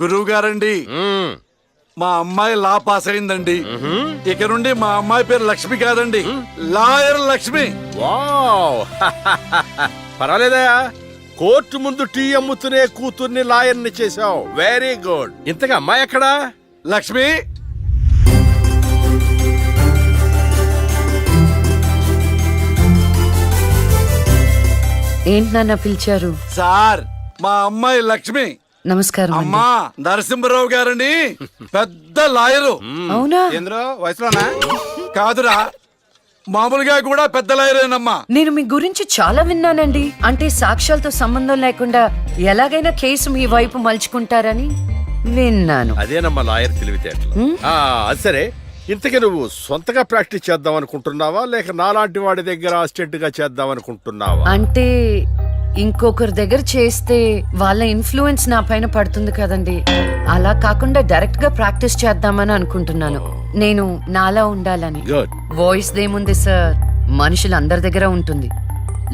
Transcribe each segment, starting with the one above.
గురువు గారండి, మా అమ్మాయి లా పాస్ అయిందండి. ఇక నుండి మా అమ్మాయి పేరు లక్ష్మి కాదండి, లాయర్ లక్ష్మి. వావ్ పర్వాలేదయా, కోర్టు ముందు టీ అమ్ముతునే కూతుర్ని లాయర్ని చేసావు. Very good. ఇంతగా అమ్మాయి ఎక్కడా? లక్ష్మి, ఏంటి నాన్న పిలిచారు? సార్ మా అమ్మాయి లక్ష్మి. నమస్కారం అండి. అమ్మా నరసింహరావు గారని పెద్ద లాయరు. అవునా? ఏంద్రో వయసులోనా? కాదురా, మామూలుగా కూడా పెద్ద లాయరేనమ్మా. నేను మీ గురించి చాలా విన్నానండి. అంటే సాక్ష్యాలతో సంబంధం లేకుండా ఎలాగైనా కేసు మీ వైపు మలుచుకుంటారని విన్నాను. అదేనమ్మా లాయర్ తెలివితేటలు. అది సరే, ఇంతకీ నువ్వు సొంతగా ప్రాక్టీస్ చేద్దాం అనుకుంటున్నావా, లేక నాలాంటి వాడి దగ్గర అసిస్టెంట్ గా చేద్దాం అనుకుంటున్నావా? అంటే ఇంకొకరి దగ్గర చేస్తే వాళ్ళ ఇన్ఫ్లుయెన్స్ నా పైన పడుతుంది కదండి. అలా కాకుండా డైరెక్ట్ గా ప్రాక్టీస్ చేద్దామని అనుకుంటున్నాను. నేను నాలా ఉండాలని. గుడ్. వాయిస్ దేముంది సార్, మనుషులందరి దగ్గర ఉంటుంది.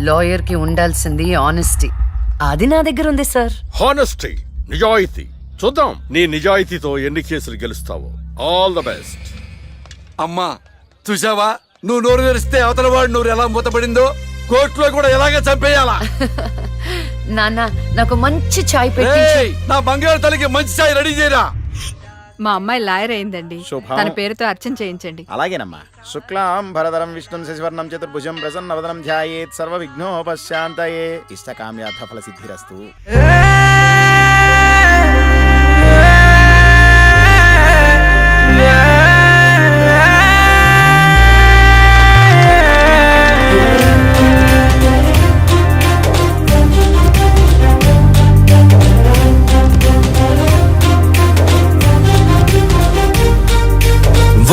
లాయర్ కి ఉండాల్సింది ఆనెస్టీ. అది నా దగ్గర ఉంది సార్. హానెస్టీ, నిజాయితీ. చూద్దాం నీ నిజాయితీతో ఎన్ని కేసులు గెలుస్తావో. All the best. అమ్మా చూసావా, నువ్వు నోరు తెరిస్తే అవతల వాడు నోరు ఎలా మూతపడిందో, కోర్టులో కూడా ఎలాగ చంపేయాలా. నాన్న నాకు మంచి చాయ్ పెట్టించి. ఏయ్, నా బంగారు తల్లికి మంచి చాయ్ రెడీ చేయరా. మా అమ్మాయి లాయర్ అయిందండి, శుభం. తన పేరుతో అర్చన చేయించండి. అలాగేనమ్మా. శుక్లాం భరధరం విష్ణుం శశివర్ణం చతుర్భుజం ప్రసన్నవదనం ధ్యాయేత్ సర్వ విఘ్నోపశాంతయే ఇష్టకామ్యార్థ ఫల సిద్ధిరస్తు.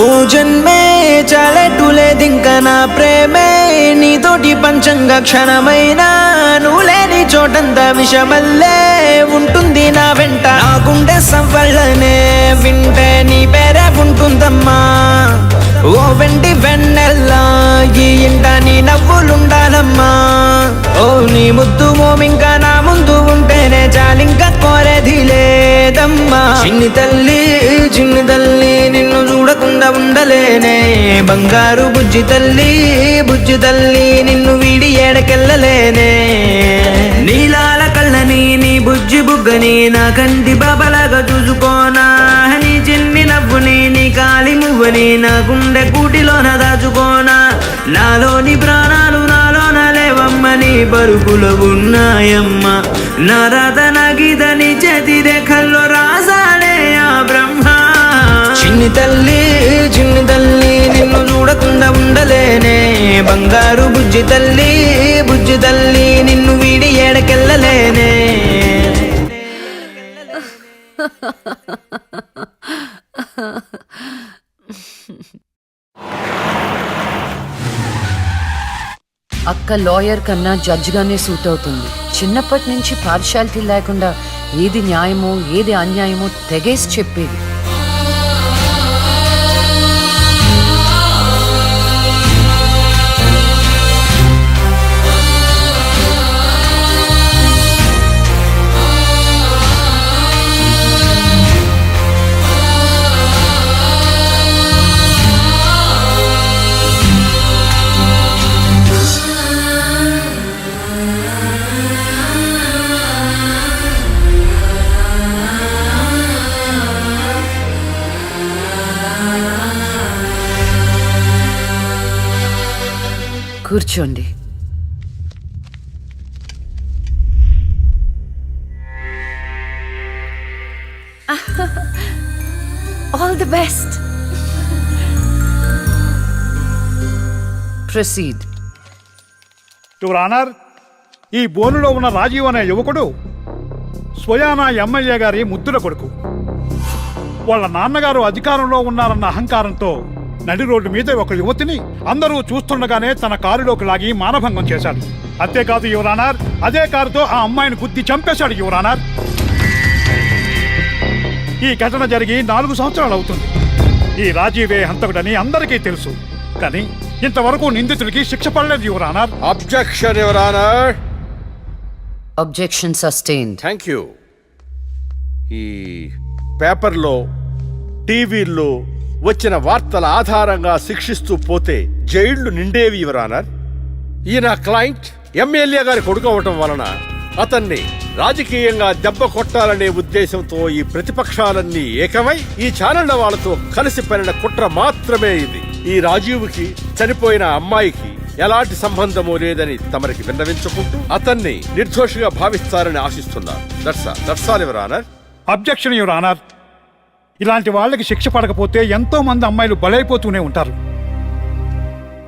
ఓ జన్మే చాలెట్టులేదింక నా ప్రేమే నీతోటి పంచంగా క్షణమైనా నువ్వు లేని చోటంతా విషమల్లే ఉంటుంది నా వెంట. నా గుండె సవ్వళ్ళనే వింటే నీ పేరే ఉంటుందమ్మా. ఓ వెండి వెన్నెల్లా ఈ ఇంట నీ నవ్వులుండాలమ్మా. ఓ నీ ముద్దు మోమింకా నా ముందు ఉంటేనే చాలింక కోరేది లేదమ్మా. చిన్ని తల్లి నిన్ను చూడకుండా ఉండలేనే. బంగారు బుజ్జి తల్లి నిన్ను వీడి ఏడకెళ్ళలేనే. నీలాల కళ్ళని నీ బుజ్జి బుగ్గని నా కంటి బాబలాగా చూసుకోనా. నీ చిన్ని నవ్వుని నీ కాలి మువ్వని నా గుండె కూటిలోన దాచుకోనా. నాలోని ప్రాణాలు నాలోన లేవమ్మని పరుగులు ఉన్నాయమ్మ. నా రాత నా గీత నీ చేతి రేఖల్లో రాసాడే ఆ బ్రహ్మ. చిన్ని తల్లి నిన్ను చూడకుండా ఉండలేనే. బంగారు బుజ్జి తల్లి నిన్ను వీడి ఏడకెళ్ళలేనే. అక్క లాయర్ కన్నా జడ్జ్ గానే సూట్ అవుతుంది. చిన్నప్పటి నుంచి పార్షాలిటీ లేకుండా ఏది న్యాయమో ఏది అన్యాయమో తెగేసి చెప్పేది. కూర్చోండి. All the best. Proceed. Your honour, ఈ బోనులో ఉన్న రాజీవ్ అనే యువకుడు స్వయానా ఎమ్మెల్యే గారి ముద్దుల కొడుకు. వాళ్ళ నాన్నగారు అధికారంలో ఉన్నారన్న అహంకారంతో నడి రోడ్డు మీద ఒక యువతిని అందరూ చూస్తుండగానే తన కారులోకి లాగి మానభంగం చేశాడు. అంతేకాదు యువర్ ఆనర్, అదే కారుతో ఆ అమ్మాయిని గుద్ది చంపేశాడు యువర్ ఆనర్. ఈ ఘటన జరిగి 4 సంవత్సరాలు అవుతుంది. ఈ రాజీవే హంతకుడని అందరికీ తెలుసు, కానీ ఇంతవరకు నిందితుడికి శిక్ష పడలేదు your honour. Objection your honour. Objection sustained. Thank you. ఈ పేపర్లో టీవీల్లో వచ్చిన వార్తల ఆధారంగా శిక్షిస్తూ పోతే జైళ్లు నిండేవి యువర్ ఆనర్. ఈయన క్లయింట్ ఎమ్మెల్యే గారి కొడుకు అవటం వలన అతన్ని రాజకీయంగా దెబ్బ కొట్టాలనే ఉద్దేశంతో ఈ ప్రతిపక్షాలన్నీ ఏకమై ఈ ఛానళ్ల వాళ్ళతో కలిసి పనిన కుట్ర మాత్రమే ఇది. ఈ రాజీవ్కి చనిపోయిన అమ్మాయికి ఎలాంటి సంబంధమూ లేదని తమరికి విన్నవించుకుంటూ అతన్ని నిర్దోషిగా భావిస్తారని ఆశిస్తున్నారు. That's all your honour. Objection your honour. ఇలాంటి వాళ్ళకి శిక్ష పడకపోతే ఎంతో మంది అమ్మాయిలు బలైపోతూనే ఉంటారు.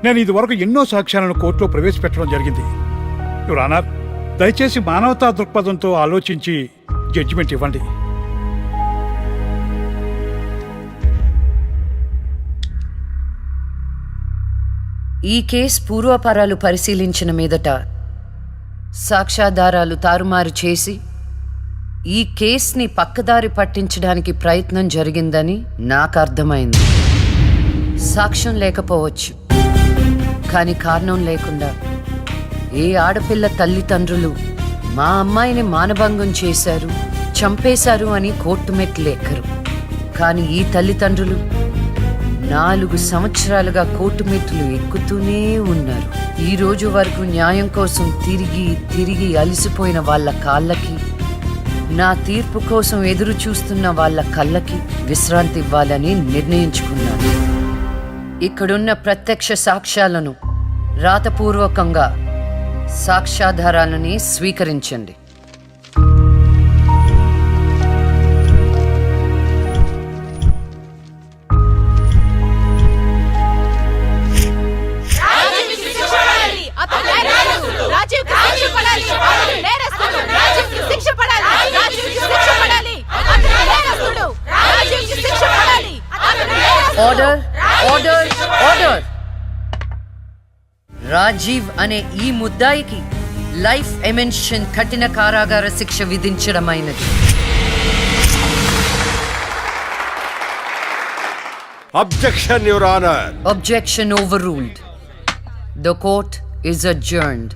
నేను ఇదివరకు ఎన్నో సాక్ష్యాలను కోర్టులో ప్రవేశపెట్టడం జరిగింది. యువర్ ఆనర్, దయచేసి మానవతా దృక్పథంతో ఆలోచించి జడ్జిమెంట్ ఇవ్వండి. ఈ కేసు పూర్వాపరాలు పరిశీలించిన మీదట సాక్ష్యాధారాలు తారుమారు చేసి ఈ కేసుని పక్కదారి పట్టించడానికి ప్రయత్నం జరిగిందని నాకు అర్థమైంది. సాక్ష్యం లేకపోవచ్చు, కానీ కారణం లేకుండా ఏ ఆడపిల్ల తల్లిదండ్రులు మా అమ్మాయిని మానభంగం చేశారు, చంపేశారు అని కోర్టు మెట్లు ఎక్కరు. కానీ ఈ తల్లిదండ్రులు 4 సంవత్సరాలుగా కోర్టు మెట్లు ఎక్కుతూనే ఉన్నారు. ఈ రోజు వరకు న్యాయం కోసం తిరిగి తిరిగి అలసిపోయిన వాళ్ళ కాళ్ళకి, నా తీర్పు కోసం ఎదురు చూస్తున్న వాళ్ళ కళ్ళకి విశ్రాంతి ఇవ్వాలని నిర్ణయించుకున్నాను. ఇక్కడున్న ప్రత్యక్ష సాక్ష్యాలను రాతపూర్వకంగా సాక్ష్యాధారాలని స్వీకరించండి. Order, order, order. రాజీవ్ అనే ఈ ముద్దాయికి లైఫ్ ఎమెన్షన్ కఠిన కారాగార శిక్ష విధించడమైనది. Objection your honour. Objection overruled. The court is adjourned.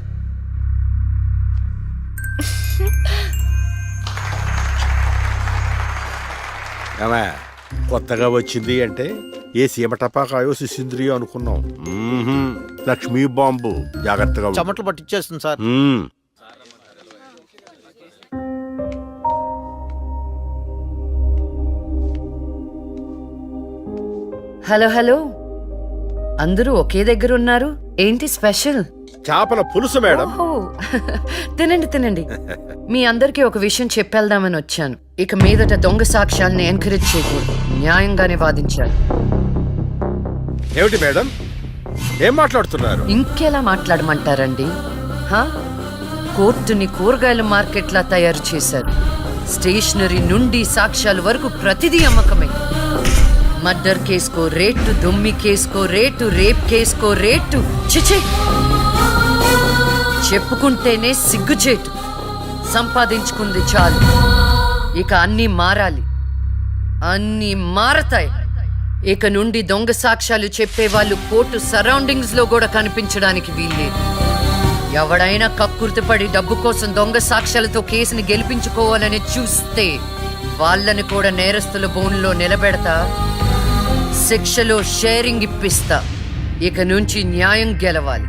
కొత్తగా వచ్చింది అంటే ఏ సీమ టపాకాయో సిసింద్రియో అనుకున్నాం. లక్ష్మీ బాంబు. జాగ్రత్తగా ఉండు. చెమటలు పట్టించేస్తుంది సార్. హలో హలో, అందరూ ఒకే దగ్గర ఉన్నారు. ఏంటి స్పెషల్? చేపల పులుసు మేడం. ఓహో, తినండి తినండి. మీ అందరికీ ఒక విషయం చెప్పేద్దామని వచ్చాను. ఇక మీదట దొంగ సాక్ష్యాల్ని ఎంకరేజ్ చేయకూడదు. న్యాయంగానే వాదించాలి. ఏమిటి మేడం, ఏం మాట్లాడుతున్నారు? ఇంకెలా మాట్లాడమంటారండి? కోర్టుని కూరగాయల మార్కెట్లా తయారు చేశారు. స్టేషనరీ నుండి సాక్ష్యాల వరకు ప్రతిదీ అమ్మకమే. మర్డర్ కేసుకో రేటు, దొమ్మి కేసుకో రేటు, రేప్ కేసుకో రేటు. చిచి, చెప్పుకుంటేనే సిగ్గుచేటు. సంపాదించుకుంది చాలు, ఇక అన్నీ మారాలి. అన్నీ మారతాయి. ఇక నుండి దొంగ సాక్ష్యాలు చెప్పేవాళ్ళు కోర్టు సరౌండింగ్స్ లో కూడా కనిపించడానికి వీల్లేదు. ఎవడైనా కక్కుర్తిపడి డబ్బు కోసం దొంగ సాక్ష్యాలతో కేసుని గెలిపించుకోవాలని చూస్తే వాళ్ళని కూడా నేరస్తుల బోన్లో నిలబెడతా, శిక్షలో షేరింగ్ ఇప్పిస్తా. ఇక నుంచి న్యాయం గెలవాలి.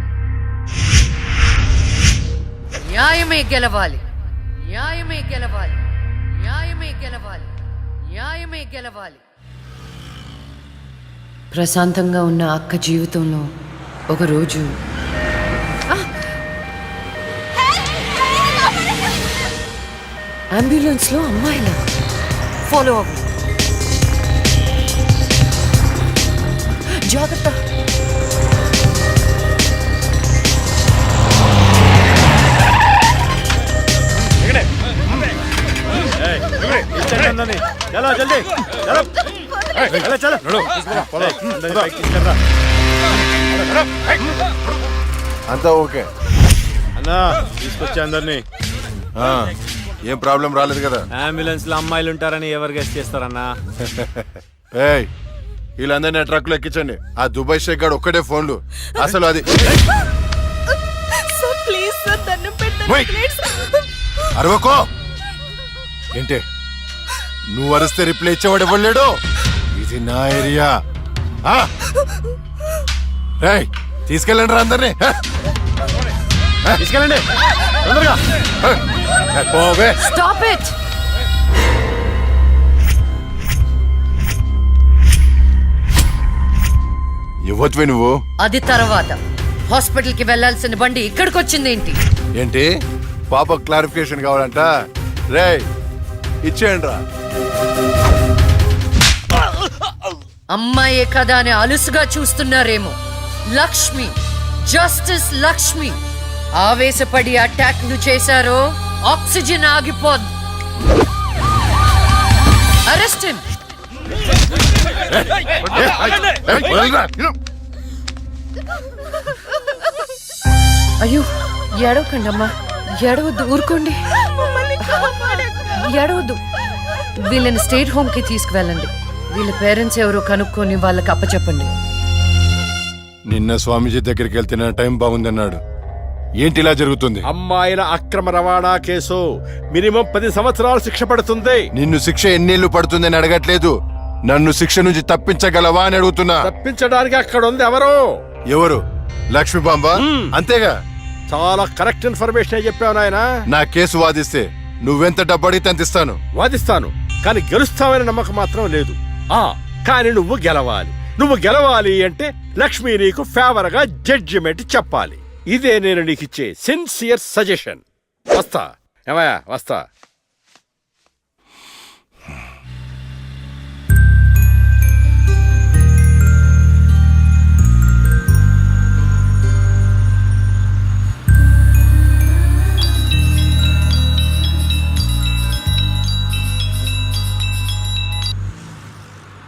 న్యాయమే గెలవాలి. న్యాయమే గెలవాలి. న్యాయమే గెలవాలి. న్యాయమే గెలవాలి. ప్రశాంతంగా ఉన్న అక్క జీవితంలో ఒకరోజు అంబులెన్స్ లో అమ్మాయిల ఫాలో అవ్వ. జాగ్రత్త. చలో జల్దీ చలో. అంతా ఓకే అన్నా, తీసుకొచ్చా అందరినీ. ఏం ప్రాబ్లం రాలేదు కదా? అంబులెన్స్ లో అమ్మాయిలు ఉంటారని ఎవరు గెస్ట్ చేస్తారన్నా? ఏయ్, వీళ్ళందరినీ ట్రక్ లో ఎక్కించండి. ఆ దుబాయ్ షేక్ గాడు ఒక్కడే ఫోన్లు. అసలు అది అరవకో ఏంటి నువ్వు అరిస్తే రిప్లై ఇచ్చేవాడు ఇవ్వలేడు. ఇది నా ఏరియా. రేయ్, తీసుకెళ్ళండి రా అందరినీ. తీసుకెళ్ళండి తొందరగా. పోవే. Stop it. ఇవ్వచ్చువే నువ్వు. అది తర్వాత హాస్పిటల్ కి వెళ్లాల్సిన బండి ఇక్కడికి వచ్చింది ఏంటి? ఏంటి పాప క్లారిఫికేషన్ కావాలంట. రేయ్, ఇచ్చేయండి రా. అమ్మాయే కదా అని అలుసుగా చూస్తున్నారేమో. లక్ష్మి, జస్టిస్ లక్ష్మి ఆవేశపడి అటాక్ ను చేశారో ఆక్సిజన్ ఆగిపోద్ది. Arrest him. అయ్యో, ఏడవకండి అమ్మా, ఏడవద్దు, ఊరుకోండి, ఏడవద్దు. వీళ్ళని స్టేట్ హోమ్ కి తీసుకువెళ్ళండి. వీళ్ళ పేరెంట్స్ ఎవరో కనుక్కొని వాళ్ళకి అప్పచెప్పండి. నిన్న స్వామీజీ దగ్గరికి వెళ్తే నా టైం బాగుందన్నాడు. ఏంటి ఇలా జరుగుతుంది? అమ్మాయిల అక్రమ రవాణా కేసు మినిమం 10 సంవత్సరాలు శిక్ష పడుతుంది. నిన్ను శిక్ష ఎన్నేళ్లు పడుతుందని అడగట్లేదు, నన్ను శిక్ష నుంచి తప్పించగలవా అని అడుగుతున్నా. తప్పించడానికి అక్కడ ఉంది ఎవరు? ఎవరు? లక్ష్మీబాంబ. అంతేగా? చాలా కరెక్ట్ ఇన్ఫర్మేషన్ చెప్పావు నాయనా. నా కేసు వాదిస్తే నువ్వెంత డబ్బు అడిగితే అంత ఇస్తాను. వాదిస్తాను, కానీ గెలుస్తావని నమ్మకం మాత్రం లేదు. కానీ నువ్వు గెలవాలి. నువ్వు గెలవాలి అంటే లక్ష్మి నీకు ఫేవర్ గా జడ్జిమెంట్ చెప్పాలి. ఇదే నేను నీకు ఇచ్చే సిన్సియర్ సజెషన్. వస్తా ఏమయ్యా, వస్తా.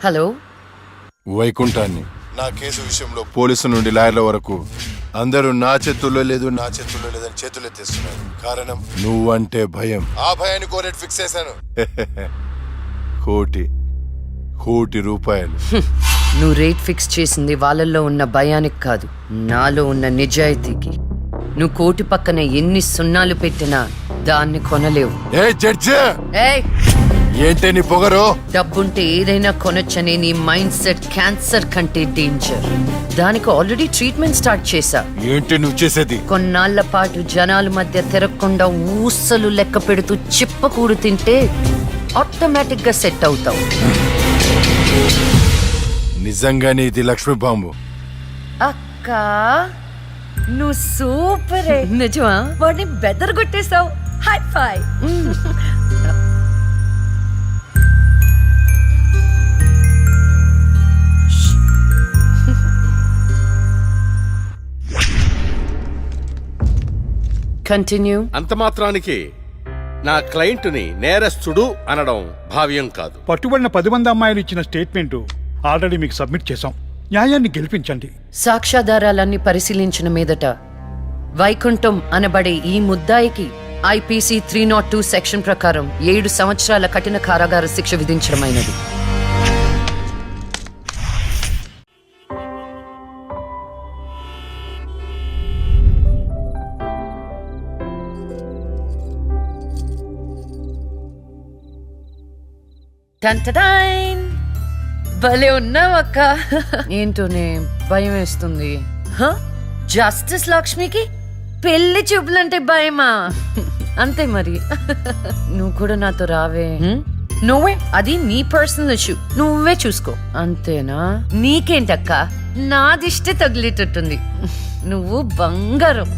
హలో, వైకుంఠాన్ని. నా కేసు విషయంలో పోలీసు నుండి లాయర్ల వరకు అందరూ నా చేతుల్లో లేదు, నా చేతుల్లో లేదని చేతులెత్తేస్తున్నారు. కారణం నువ్వంటే భయం. ఆ భయాన్ని కోరేట్ ఫిక్స్ చేశాను. కోటి రూపాయలు. నువ్వు రేట్ ఫిక్స్ చేసింది వాళ్ళల్లో ఉన్న భయానికి కాదు, నాలో ఉన్న నిజాయితీకి. నువ్వు కోటి పక్కన ఎన్ని సున్నాలు పెట్టినా దాన్ని కొనలేవు. ఏ జడ్జి, ఏయ్, ఏంటే నీ పొగరు? డబ్బుంటే ఏదైనా కొనొచ్చనే నీ మైండ్ సెట్ క్యాన్సర్ కంటే డేంజర్. దానికి ఆల్రెడీ ట్రీట్మెంట్ స్టార్ట్ చేశా. ఏంటి నువ్వు చేసేది? కొన్నాళ్ల పాటు జనాల మధ్య తిరగకుండా ఊసలు లెక్క పెడుతూ చిప్పకూడు తింటే ఆటోమేటిక్ గా సెట్ అవుతావు. నిజంగానే ఇది లక్ష్మీ బాంబు. అక్క, నువ్వు సూపరే. నిజమా? వాడిని బెదరగొట్టేశావు. హై ఫై. కంటిన్యూ. అంత మాత్రానికి నా క్లయింట్ని నేరస్తుడు అనడం భావ్యం కాదు. పట్టుబడిన 10 మంది అమ్మాయిలు ఇచ్చిన స్టేట్మెంట్ ఆల్రెడీ మీకు సబ్మిట్ చేశాం. న్యాయాన్ని గెలిపించండి. సాక్ష్యాధారాలన్నీ పరిశీలించిన మీదట వైకుంఠం అనబడే ఈ ముద్దాయికి ఐపీసీ 302 సెక్షన్ ప్రకారం 7 సంవత్సరాల కఠిన కారాగార శిక్ష విధించడమైనది. టంటడైన్, భలే ఉన్నావక్క. ఏంటోనే భయం వేస్తుంది. జస్టిస్ లక్ష్మికి పెళ్లి చూపులంటే భయమా? అంతే మరి. నువ్వు కూడా నాతో రావే. నువ్వే, అది నీ పర్సనల్ ఇష్యూ, నువ్వే చూసుకో. అంతేనా? నీకేంటక్క, నా దిష్టి తగిలేటట్టుంది. నువ్వు బంగారం.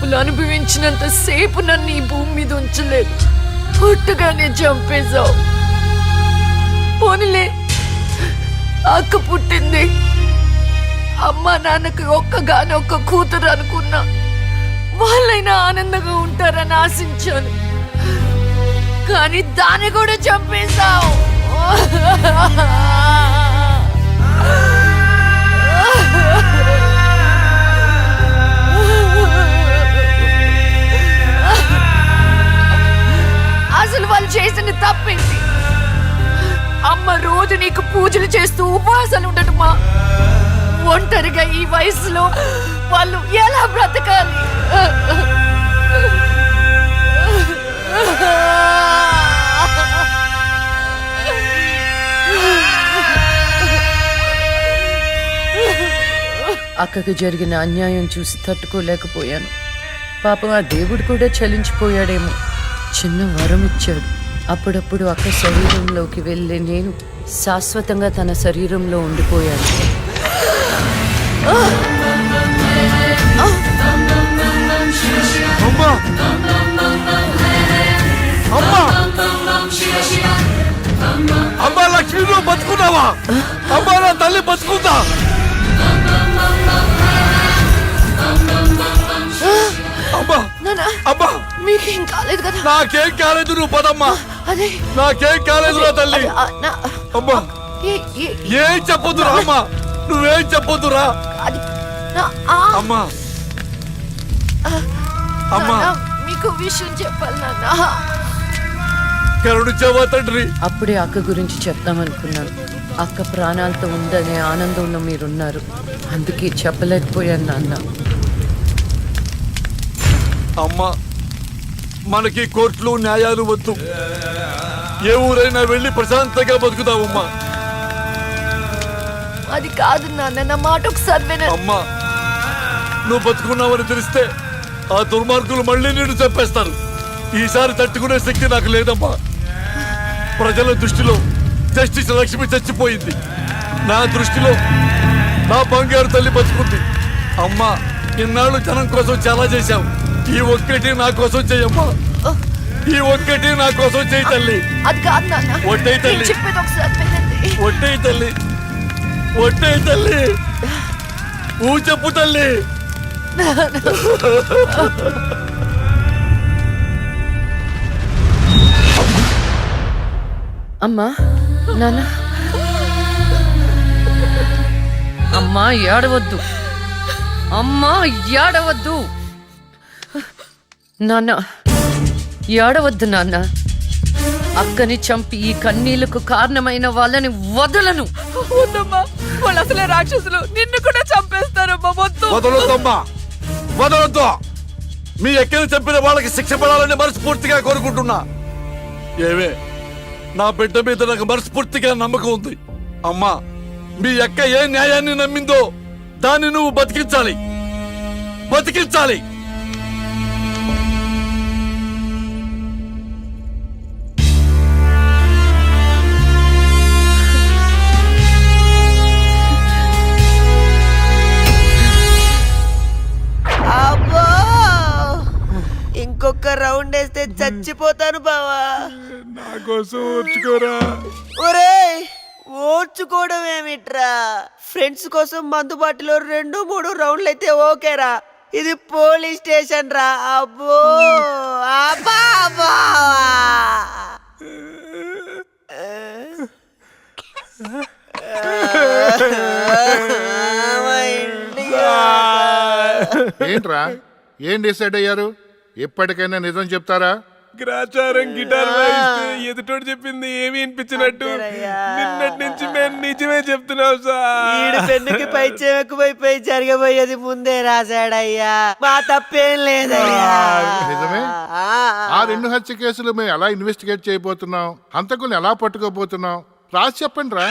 నొప్పులు అనుభవించినంత సేపు నన్ను ఈ భూమి మీద ఉంచలేదు. పుట్టగానే చంపేశావు. పోనీలే, అక్క పుట్టింది. అమ్మ నాన్నకి ఒక్కగానొక్క కూతురు అనుకున్నా. వాళ్ళైనా ఆనందంగా ఉంటారని ఆశించాను, కానీ దాన్ని కూడా చంపేశావు. అసలు వాళ్ళు చేసిన తప్పేంటి? అమ్మ రోజు నీకు పూజలు చేస్తూ ఉపవాసాలు ఉండటమా? ఒంటరిగా ఈ వయసులో వాళ్ళు ఎలా బ్రతకాలి? అక్కకు జరిగిన అన్యాయం చూసి తట్టుకోలేకపోయాను. పాపం ఆ దేవుడు కూడా చలించిపోయాడేమో. చిన్న వరం ఇచ్చాడు. అప్పుడప్పుడు అక్క శరీరంలోకి వెళ్ళే నేను శాశ్వతంగా తన శరీరంలో ఉండిపోయాను. అమ్మా! అమ్మా! అమ్మా లక్ష్మి, నువ్వు బతుకున్నావా? అమ్మా, నా తల్లి బతుకుందా? అమ్మా! అమ్మా! మీకేం కాలేదు కదా? నాకేం కాలేదు, నువ్వు పదమ్మా. అదే నాకేం కాలేదు నా తల్లి. అమ్మా, ఏం చెప్పొద్దురా అమ్మా, నువ్వేం చెప్పొద్దురా. అమ్మా, అమ్మా, మీకు విషయం చెప్పాలి నాన్న. కరుణించావా తండ్రి? అప్పుడే అక్క గురించి చెప్దామనుకున్నాను. అక్క ప్రాణాలతో ఉందనే ఆనందంలో మీరున్నారు, అందుకే చెప్పలేకపోయాను నాన్న. అమ్మా, మనకి కోర్టులు న్యాయాలు వద్దు. ఏ ఊరైనా వెళ్ళి ప్రశాంతంగా బతుకుతావమ్మా. అది కాదు నాన్న, నా మాట ఒకసారి వినండి. అమ్మా, నువ్వు బతుకున్నావని తెలిస్తే ఆ దుర్మార్గులు మళ్ళీ నిన్ను చంపేస్తారు. ఈసారి తట్టుకునే శక్తి నాకు లేదమ్మా. ప్రజల దృష్టిలో జస్టిస్ లక్ష్మి చచ్చిపోయింది. నా దృష్టిలో నా బంగారు తల్లి బతుకుంది. అమ్మా, ఇన్నాళ్ళు జనం కోసం చాలా చేశావు. ఈ ఒక్కటి నా కోసం చెయ్యమ్మా. ఈ ఒక్కటి నా కోసం చెయ్యి తల్లి. అది కాదు నాన్న, ఒట్టేయి తల్లి. నేను చెప్పేది ఒకసారి వినండి. ఒట్టేయి తల్లి, ఒట్టేయి తల్లి, ఊ చెప్పు తల్లి. అమ్మా, నాన్న, అమ్మా ఏడవద్దు, అమ్మా ఏడవద్దు. నాన్న ఏడవద్దు నాన్న. అక్కని చంపి ఈ కన్నీళ్లకు కారణమైన వాళ్ళని వదలను. వద్దమ్మా, వాళ్ళు అసలే రాక్షసులు, నిన్ను కూడా చంపేస్తారమ్మా. వద్దు. వదలొద్దమ్మా, వదలొద్దు. మీ ఎక్కని చంపిన వాళ్ళకి శిక్ష పడాలని మనస్ఫూర్తిగా కోరుకుంటున్నా. ఏవే, నా బిడ్డ మీద నాకు మనస్ఫూర్తిగా నమ్మకం ఉంది. అమ్మా, మీ అక్క ఏ న్యాయాన్ని నమ్మిందో దాన్ని నువ్వు బతికించాలి, బతికించాలి. అబ్బో, ఇంకొక రౌండ్ వేస్తే చచ్చిపోతాను బావా. నా కోసం ఓర్చుకోరా. ఒరేయ్, ఓర్చుకోవడం ఏమిట్రా? ఫ్రెండ్స్ కోసం మందు బాటిలో 2-3 రౌండ్లు అయితే ఓకేరా. ఇది పోలీస్ స్టేషన్ రా. అబ్బో, అబ్బా, అబ్బా. ఏంట్రా, ఏం డిసైడ్ అయ్యారు? ఎప్పటికైనా నిజం చెప్తారా? గ్రాచారం గిటార్ వాయిస్తే ఎదుటోడు చెప్పింది ఏమి అనిపించినట్టు నిన్నటి నుంచి మేము నిజమే చెప్తున్నాం సార్. ఈడు పెన్నుకి పై చెక్కుపోయిపోయి జరగబోయేది ముందే రాశాడయ్యా. మా తప్పేం లేదయ్యా. నిజమే. ఆ 2 హత్య కేసులు మేము ఎలా ఇన్వెస్టిగేట్ చేయబోతున్నాం, హంతకుల్ని ఎలా పట్టుకోబోతున్నాం రాసి చెప్పండి రా.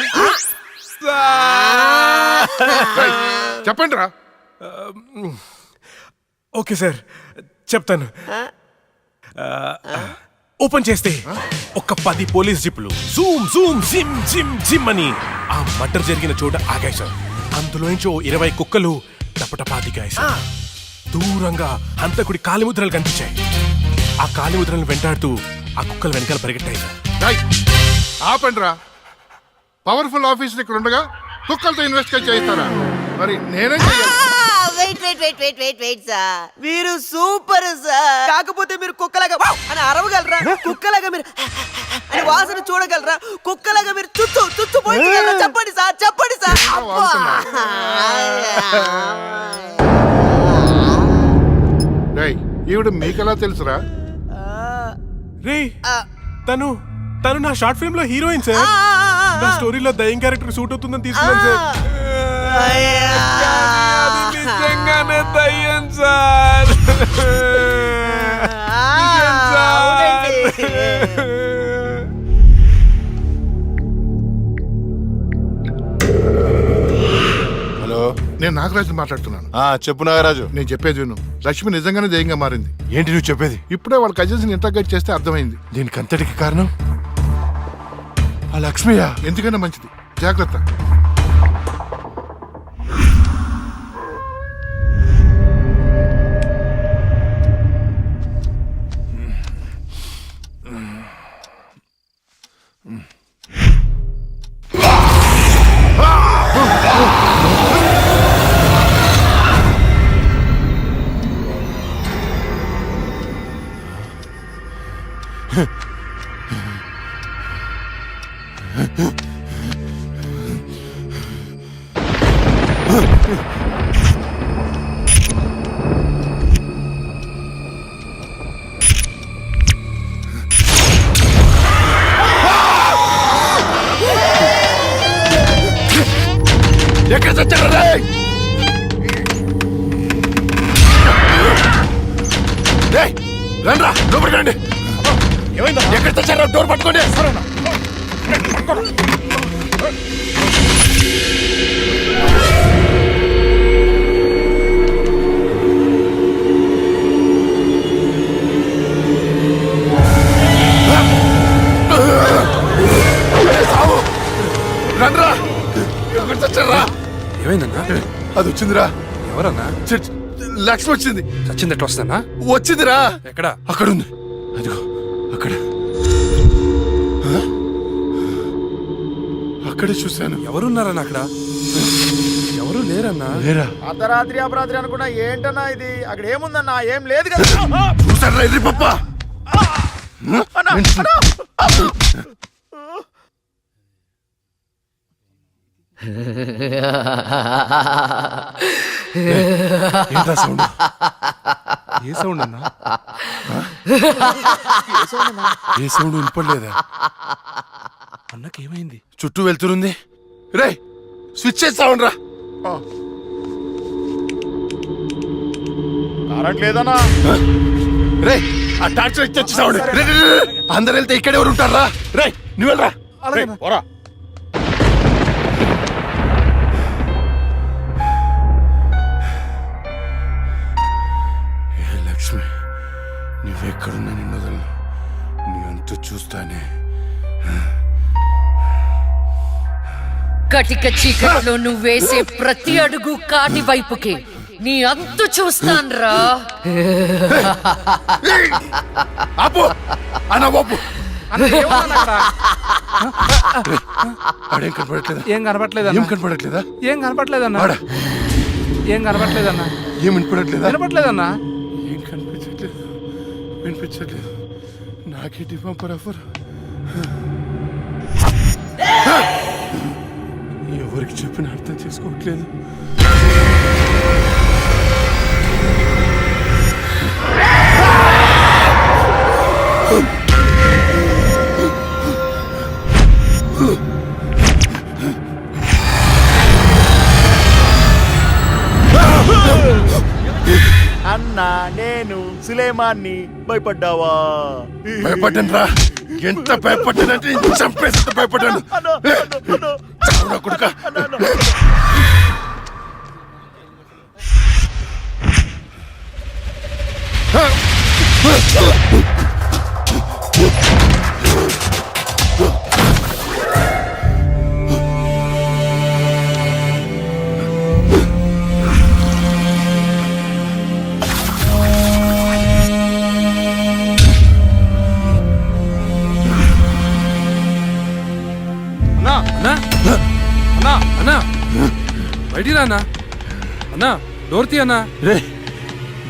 చెప్పండి రా. ఓకే సార్, చెప్తాను. ఓపెన్ చేస్తే ఒక 10 పోలీస్ జీపులు జూమ్ జూమ్ జిమ్ జిమ్ జిమ్ అని ఆ మర్డర్ జరిగిన చోట ఆగాయి సార్. అందులోంచి 20 కుక్కలు టపటపా దిగాయి సార్. దూరంగా హంతకుడి కాలిముద్రలు కనిపించాయి. ఆ కాలిముద్రలను వెంటాడుతూ ఆ కుక్కలు వెనకాల పరిగెట్టాయి సార్. రేయ్, ఆపండ్రా. పవర్ఫుల్ ఆఫీసర్ ఇక్కడ ఉండగా కుక్కలతో ఇన్వెస్టిగేట్ చేయిస్తారా? మరి నేనేం చెయ్యాలి? వెయిట్ సార్, మీరు సూపర్ సార్. కాకపోతే మీరు కుక్కలాగా వావ్ అని అరవగలరా? కుక్కలాగా మీరు అని వాసన చూడగలరా? కుక్కలాగా మీరు చుచ్చు పోయించగలరా? చెప్పండి సార్, చెప్పండి సార్. రేయ్, ఈవిడ మీకెలా తెలుసురా? రే తను తను నా షార్ట్ ఫిల్మ్ లో హీరోయిన్ సార్. నా స్టోరీలో దయ్యం క్యారెక్టర్ సూట్ అవుతుందని తీసుకున్నాను సార్. అది నిజంగానే దయ్యం సార్. నిజం సార్. హలో, నేను నాగరాజు మాట్లాడుతున్నాను. చెప్పు నాగరాజు. నేను చెప్పేది విను. లక్ష్మి నిజంగానే దయ్యంగా మారింది. ఏంటి నువ్వు చెప్పేది? ఇప్పుడే వాళ్ళ కజిన్స్ ఇంటర్గేట్ చేస్తే అర్థమైంది. దీనికి అంతటికి కారణం ఆ లక్ష్మియా? ఎందుకైనా మంచిది, జాగ్రత్త. ఎక్కడ చచ్చారు? రండ్రా, లోపలికి రండి. ఎక్కడ చచ్చారా? డోర్ పట్టుకోండి. రండ్రా, ఎక్కడ చచ్చారా? ఏమైందన్నా? అది వచ్చిందిరా. ఎవరన్నా? లక్ష్మి వచ్చింది. చచ్చింది ఎట్లా వస్తానా? వచ్చిందిరా. ఎక్కడ? అక్కడ ఉంది. అదిగో అక్కడ. అక్కడే చూశాను. ఎవరున్నారన్నా అక్కడ? ఎవరు లేరన్నా. లేరా? అర్ధరాత్రి అపరాత్రి అనుకున్నా. ఏంటన్నా ఇది? అక్కడ ఏముందన్నా? ఏం లేదు కదా. చూసారా ఎర్రి పప్ప? ఏంటా సౌండ్? ఏ సౌండ్ అన్నా? ఏ సౌండ్ వినపడలేదా? అన్నకేమైంది? చుట్టూ వెళ్తురుంది. రే, స్విచ్ చేసి సౌండ్ రా. కరెంట్ లేదన్నా. రే, ఆ టార్చ్ లైట్ తెచ్చి సౌండ్. అందరు వెళ్తే ఇక్కడ ఎవరు ఉంటారా? రే, నువ్వు వెళ్ళరా. పోరా. లక్ష్మి, నువ్వెక్కడున్నా నిన్ను వదలను. నీ అంతు చూస్తానే. కటిక చీకట్లో నువ్వేసే ప్రతి అడుగు కాటి వైపుకి నీ అంతు చూస్తాన్రా. ఆపు అన్న, ఆపు. ఆడేం కనపడట్లేదా? ఏం కనపట్లేదా? ఏం కనపడట్లేదా? ఏం కనపట్లేదన్నా. ఆడ ఏం కనపట్లేదన్నా. ఏం వినపడట్లేదా? కనపట్లేదన్నా. ఏం కనిపించట్లేదు, వినిపించట్లేదు. నాకేంటి పంపరాఫర్? ఎవరికి చెప్పిన అర్థం చేసుకోవట్లేదు. అన్నా, నేను సులేమాన్ని. భయపడ్డావా? భయపడ్డాను రా. ఎంత భయపడ్డానంటే చంపేసి భయపడ్డాను. కొడుక, బయటికి రా అన్నా. అన్నా డోర్ తీ అన్నా. రే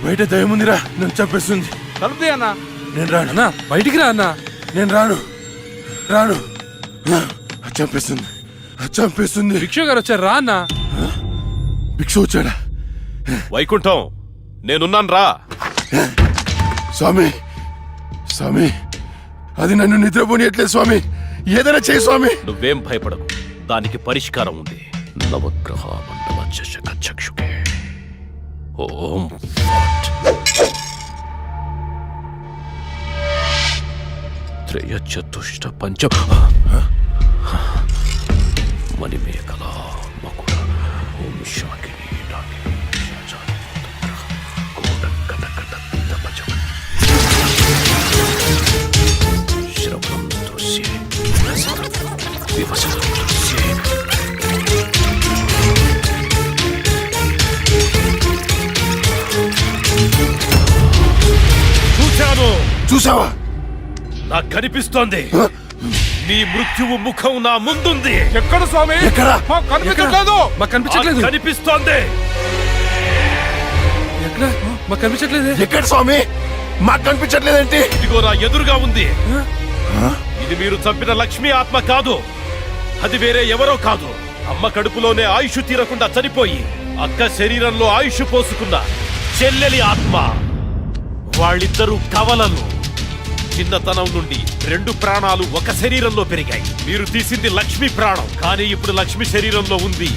బయట దయముందిరా, నన్ను చంపేస్తుంది. తలుపు అన్నా. నేను రాను అన్నా బయటికి రా అన్నా. నేను రాను రాను. చంపేస్తుంది చంపేస్తుంది. భిక్షు గారు వచ్చారు రా అన్నా. భిక్ష వచ్చాడా? వైకుంఠం నేనున్నాను రా. స్వామి స్వామి, అది నన్ను నిద్రపోనియట్లేదు స్వామి. ఏదైనా చేయి స్వామి. నువ్వేం భయపడకు, దానికి పరిష్కారం ఉంది. నవగ్రహ మండల చషక చక్షుకే ఓం ఫట్. త్రయ చతుష్ట పంచ మణిమేకల మకుడ ఓం శాకిని డాకిని కోట కటకట తపజం శ్రవణం దృశ్యే వివసనం దృశ్యే. చూశాను. చూసావా? నాకు కనిపిస్తోంది. నీ మృత్యువు ముఖం నా ముందుంది. ఎక్కడ స్వామి? ఎక్కడ? మాకు కనిపించట్లేదు. మాకు కనిపించట్లేదు. కనిపిస్తోంది. ఎక్కడ? మాకు కనిపించట్లేదు. ఎక్కడ స్వామి? మాకు కనిపించట్లేదేంటి? ఇదిగో నా ఎదురుగా ఉంది. ఇది మీరు చంపిన లక్ష్మీ ఆత్మ కాదు. అది వేరే ఎవరో కాదు. అమ్మ కడుపులోనే ఆయుష్ తీరకుండా చనిపోయి అక్క శరీరంలో ఆయుష్ పోసుకున్న చెల్లెలి ఆత్మ. వాళ్ళిద్దరూ కవలలు. చిన్నతనం నుండి 2 ప్రాణాలు ఒక శరీరంలో పెరిగాయి. మీరు తీసింది లక్ష్మి ప్రాణం, కానీ ఇప్పుడు లక్ష్మి శరీరంలో ఉంది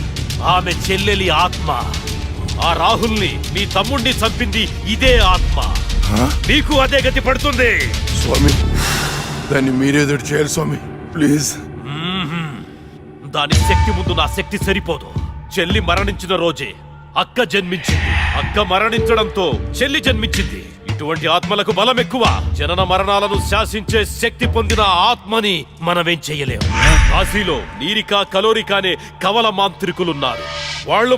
ఆమె చెల్లెలి ఆత్మ. ఆ రాహుల్ని మీ తమ్ముణ్ణి చంపింది ఇదే ఆత్మ. నీకు అదే గతి పడుతుంది. స్వామి దాన్ని మీరేదో చేయాలి స్వామి, ప్లీజ్. దాని శక్తి ముందు నా శక్తి సరిపోదు. చెల్లి మరణించిన రోజే అక్క జన్మించింది. అక్క మరణించడంతో చెల్లి జన్మించింది. ఇటువంటి ఆత్మలకు బలం ఎక్కువ. జనన మరణాలను శాసించే శక్తి పొందిన ఆత్మని మనమేం చెయ్యలేము. కాశీలో నీరికా కలోరికా అనే కవల మాంత్రికులున్నారు. వాళ్ళు